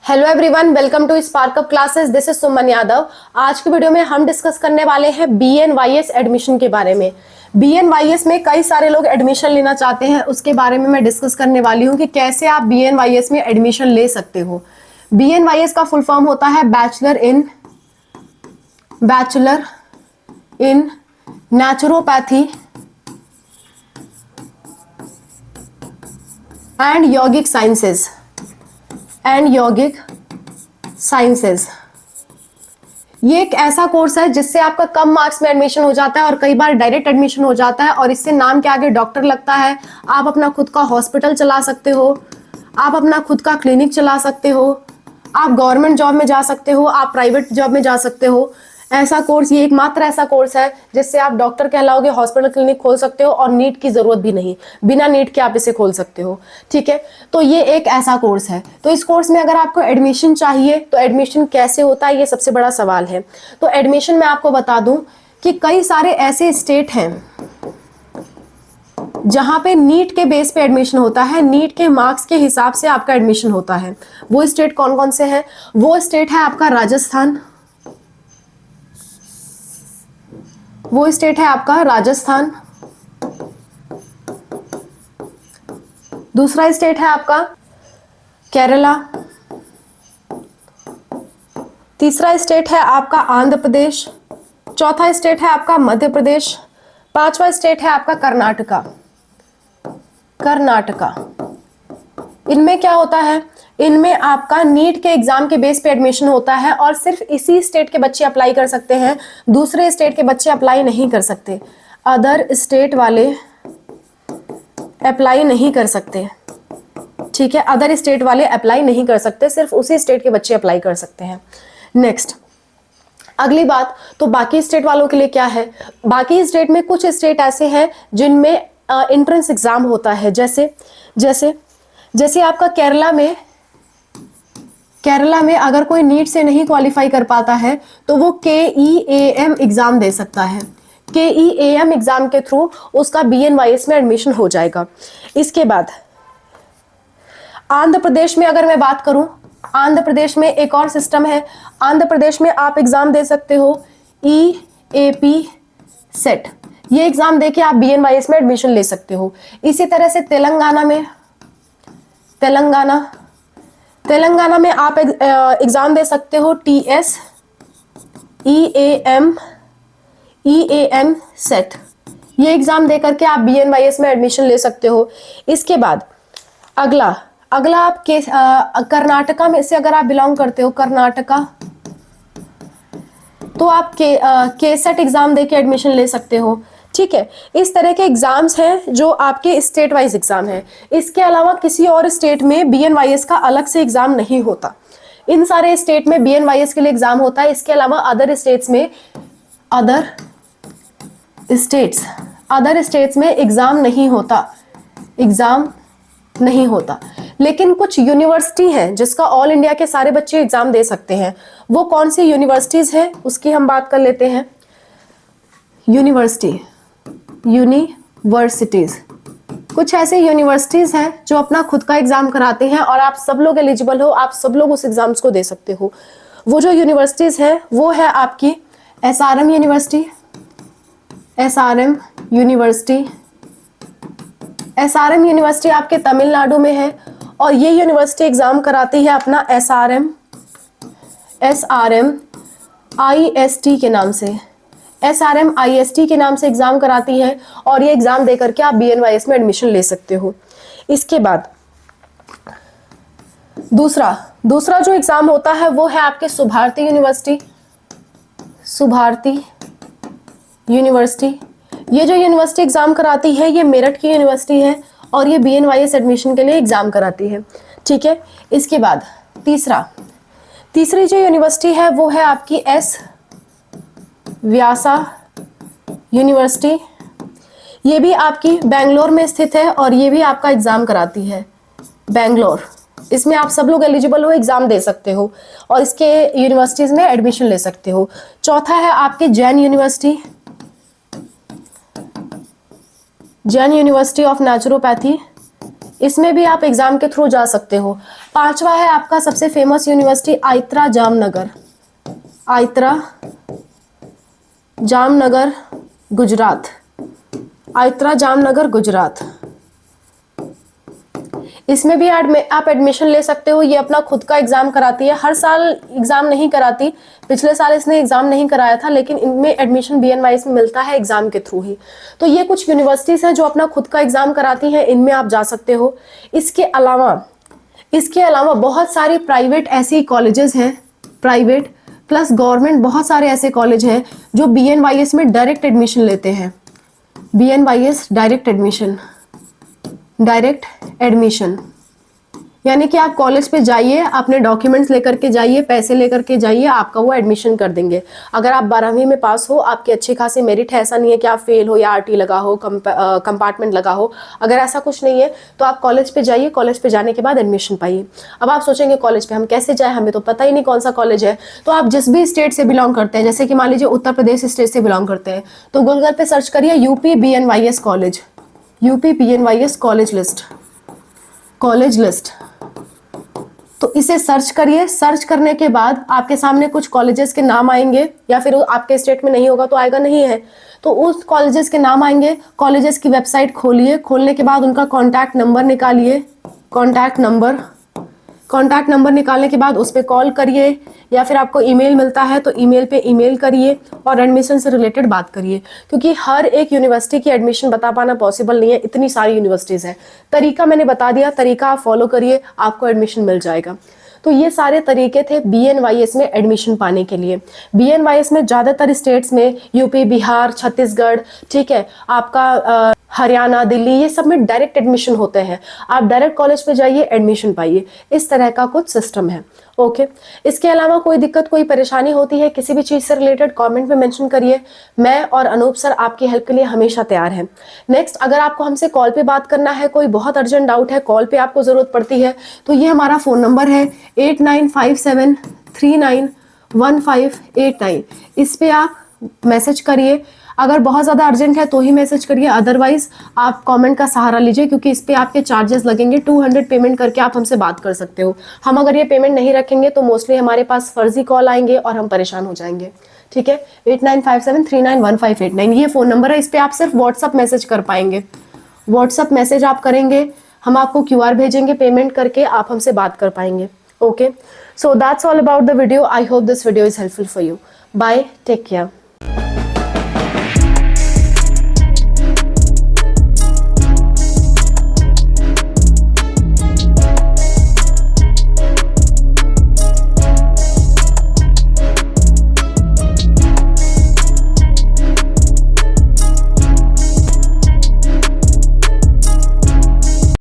Hello everyone, welcome to spark up classes. This is Suman Yadav. आज की video में हम डिस्कस करने वाले हैं BNYS एडमिशन के बारे में। BNYS में कई सारे लोग एडमिशन लेना चाहते हैं, उसके बारे में मैं डिस्कस करने वाली हूं कि कैसे आप BNYS में एडमिशन ले सकते हो। BNYS का फुल फॉर्म होता है बैचलर इन नेचुरोपैथी एंड यौगिक साइंसेज। ये एक ऐसा कोर्स है जिससे आपका कम मार्क्स में एडमिशन हो जाता है और कई बार डायरेक्ट एडमिशन हो जाता है, और इससे नाम के आगे डॉक्टर लगता है। आप अपना खुद का हॉस्पिटल चला सकते हो, आप अपना खुद का क्लिनिक चला सकते हो, आप गवर्नमेंट जॉब में जा सकते हो, आप प्राइवेट जॉब में जा सकते हो। ऐसा कोर्स, ये एकमात्र ऐसा कोर्स है जिससे आप डॉक्टर कहलाओगे, हॉस्पिटल क्लिनिक खोल सकते हो और नीट की जरूरत भी नहीं, बिना नीट के आप इसे खोल सकते हो। ठीक है, तो ये एक ऐसा कोर्स है। तो इस कोर्स में अगर आपको एडमिशन चाहिए तो एडमिशन कैसे होता है, ये सबसे बड़ा सवाल है। तो एडमिशन मैं आपको बता दूं कि कई सारे ऐसे स्टेट हैं जहां पे नीट के बेस पे एडमिशन होता है, नीट के मार्क्स के हिसाब से आपका एडमिशन होता है। वो स्टेट कौन कौन से हैं? वो स्टेट है आपका राजस्थान, दूसरा स्टेट है आपका केरला, तीसरा स्टेट है आपका आंध्र प्रदेश, चौथा स्टेट है आपका मध्य प्रदेश, पांचवा स्टेट है आपका कर्नाटका। इनमें क्या होता है? इनमें आपका नीट के एग्जाम के बेस पे एडमिशन होता है और सिर्फ इसी स्टेट के बच्चे अप्लाई कर सकते हैं, दूसरे स्टेट के बच्चे अप्लाई नहीं कर सकते। अदर स्टेट वाले अप्लाई नहीं कर सकते। ठीक है, अदर स्टेट वाले अप्लाई नहीं कर सकते, सिर्फ उसी स्टेट के बच्चे अप्लाई कर सकते हैं। नेक्स्ट, अगली बात, तो बाकी स्टेट वालों के लिए क्या है? बाकी स्टेट में कुछ स्टेट ऐसे हैं जिनमें एंट्रेंस एग्जाम होता है। जैसे आपका केरला में अगर कोई नीट से नहीं क्वालिफाई कर पाता है तो वो KEAM एग्जाम दे सकता है। KEAM एग्जाम के थ्रू उसका BNYS में एडमिशन हो जाएगा। इसके बाद आंध्र प्रदेश में अगर मैं बात करूं, आंध्र प्रदेश में एक और सिस्टम है। आंध्र प्रदेश में आप एग्जाम दे सकते हो EAP सेट, ये एग्जाम देके आप BNYS में एडमिशन ले सकते हो। इसी तरह से तेलंगाना में आप एग्जाम दे सकते हो TS EAM सेट, ये एग्जाम दे करके आप BNYS में एडमिशन ले सकते हो। इसके बाद अगला आप कर्नाटका में से अगर आप बिलोंग करते हो, कर्नाटका, तो आप KSET एग्जाम देके एडमिशन ले सकते हो। ठीक है, इस तरह के एग्जाम्स हैं जो आपके स्टेट वाइज एग्जाम है। इसके अलावा किसी और स्टेट में BNYS का अलग से एग्जाम नहीं होता। इन सारे स्टेट में BNYS के लिए एग्जाम होता है। इसके अलावा अदर स्टेट्स में एग्जाम नहीं होता। लेकिन कुछ यूनिवर्सिटी हैं जिसका ऑल इंडिया के सारे बच्चे एग्जाम दे सकते हैं। वो कौन सी यूनिवर्सिटीज हैं उसकी हम बात कर लेते हैं। यूनिवर्सिटीज, कुछ ऐसे यूनिवर्सिटीज हैं जो अपना खुद का एग्जाम कराते हैं और आप सब लोग एलिजिबल हो, आप सब लोग उस एग्जाम्स को दे सकते हो। वो जो यूनिवर्सिटीज हैं वो है आपकी SRM यूनिवर्सिटी आपके तमिलनाडु में है, और ये यूनिवर्सिटी एग्जाम कराती है अपना SRM IST के नाम से, SRM IST के नाम से एग्जाम कराती है, और ये एग्जाम दे करके आप BNYS में एडमिशन ले सकते हो। इसके बाद दूसरा जो एग्जाम होता है वो है आपके सुभारती यूनिवर्सिटी। ये जो यूनिवर्सिटी एग्जाम कराती है ये मेरठ की यूनिवर्सिटी है और ये BNYS एडमिशन के लिए एग्जाम कराती है। ठीक है, इसके बाद तीसरी जो यूनिवर्सिटी है वो है आपकी S व्यासा यूनिवर्सिटी। ये भी आपकी बेंगलोर में स्थित है और ये भी आपका एग्जाम कराती है, बेंगलोर। इसमें आप सब लोग एलिजिबल हो, एग्जाम दे सकते हो और इसके यूनिवर्सिटीज में एडमिशन ले सकते हो। चौथा है आपके जैन यूनिवर्सिटी ऑफ नेचुरोपैथी। इसमें भी आप एग्जाम के थ्रू जा सकते हो। पांचवा है आपका सबसे फेमस यूनिवर्सिटी आइत्रा जामनगर, आइत्रा जामनगर गुजरात, आइत्रा जामनगर गुजरात। इसमें भी आप एडमिशन ले सकते हो। ये अपना खुद का एग्जाम कराती है, हर साल एग्जाम नहीं कराती। पिछले साल इसने एग्जाम नहीं कराया था, लेकिन इनमें एडमिशन BNYS में मिलता है एग्जाम के थ्रू ही। तो ये कुछ यूनिवर्सिटीज हैं जो अपना खुद का एग्जाम कराती हैं, इनमें आप जा सकते हो। इसके अलावा बहुत सारी प्राइवेट ऐसी कॉलेजेस हैं, प्राइवेट प्लस गवर्नमेंट, बहुत सारे ऐसे कॉलेज हैं जो BNYS में डायरेक्ट एडमिशन लेते हैं। BNYS डायरेक्ट एडमिशन यानी कि आप कॉलेज पे जाइए, अपने डॉक्यूमेंट्स लेकर के जाइए, पैसे लेकर के जाइए, आपका वो एडमिशन कर देंगे। अगर आप 12वीं में पास हो, आपकी अच्छी खासी मेरिट है, ऐसा नहीं है कि आप फेल हो या RT लगा हो, कंपार्टमेंट लगा हो, अगर ऐसा कुछ नहीं है तो आप कॉलेज पे जाइए, कॉलेज पे जाने के बाद एडमिशन पाइए। अब आप सोचेंगे कॉलेज पे हम कैसे जाए, हमें तो पता ही नहीं कौन सा कॉलेज है। तो आप जिस भी स्टेट से बिलोंग करते हैं, जैसे कि मान लीजिए उत्तर प्रदेश स्टेट से बिलोंग करते हैं, तो गूगल पे सर्च करिए UP BNYS college, UP BNYS college list. तो इसे सर्च करिए। सर्च करने के बाद आपके सामने कुछ कॉलेजेस के नाम आएंगे, या फिर आपके स्टेट में नहीं होगा तो आएगा नहीं है, तो उस कॉलेजेस के नाम आएंगे। कॉलेजेस की वेबसाइट खोलिए, खोलने के बाद उनका कॉन्टैक्ट नंबर निकालिए, कॉन्टैक्ट नंबर निकालने के बाद उस पर कॉल करिए, या फिर आपको ईमेल मिलता है तो ईमेल पे ईमेल करिए और एडमिशन से रिलेटेड बात करिए, क्योंकि हर एक यूनिवर्सिटी की एडमिशन बता पाना पॉसिबल नहीं है, इतनी सारी यूनिवर्सिटीज़ हैं। तरीका मैंने बता दिया, तरीका आप फॉलो करिए, आपको एडमिशन मिल जाएगा। तो ये सारे तरीके थे BNYS में एडमिशन पाने के लिए। BNYS में ज़्यादातर स्टेट्स में UP, बिहार, छत्तीसगढ़, ठीक है, आपका हरियाणा, दिल्ली, ये सब में डायरेक्ट एडमिशन होते हैं। आप डायरेक्ट कॉलेज पे जाइए, एडमिशन पाइए, इस तरह का कुछ सिस्टम है। ओके, इसके अलावा कोई दिक्कत, कोई परेशानी होती है किसी भी चीज़ से रिलेटेड, कमेंट में मेंशन करिए। मैं और अनूप सर आपकी हेल्प के लिए हमेशा तैयार हैं। नेक्स्ट, अगर आपको हमसे कॉल पे बात करना है, कोई बहुत अर्जेंट डाउट है, कॉल पे आपको ज़रूरत पड़ती है, तो ये हमारा फ़ोन नंबर है 8957391589। इस पर आप मैसेज करिए। अगर बहुत ज़्यादा अर्जेंट है तो ही मैसेज करिए, अदरवाइज आप कमेंट का सहारा लीजिए, क्योंकि इस पे आपके चार्जेस लगेंगे। 200 पेमेंट करके आप हमसे बात कर सकते हो। हम अगर ये पेमेंट नहीं रखेंगे तो मोस्टली हमारे पास फर्जी कॉल आएंगे और हम परेशान हो जाएंगे। ठीक है, 8957391589 ये फ़ोन नंबर है। इस पर आप सिर्फ व्हाट्सअप मैसेज कर पाएंगे। व्हाट्सअप मैसेज आप करेंगे, हम आपको QR भेजेंगे, पेमेंट करके आप हमसे बात कर पाएंगे। Okay, so that's all about the video. I hope this video is helpful for you. Bye, take care.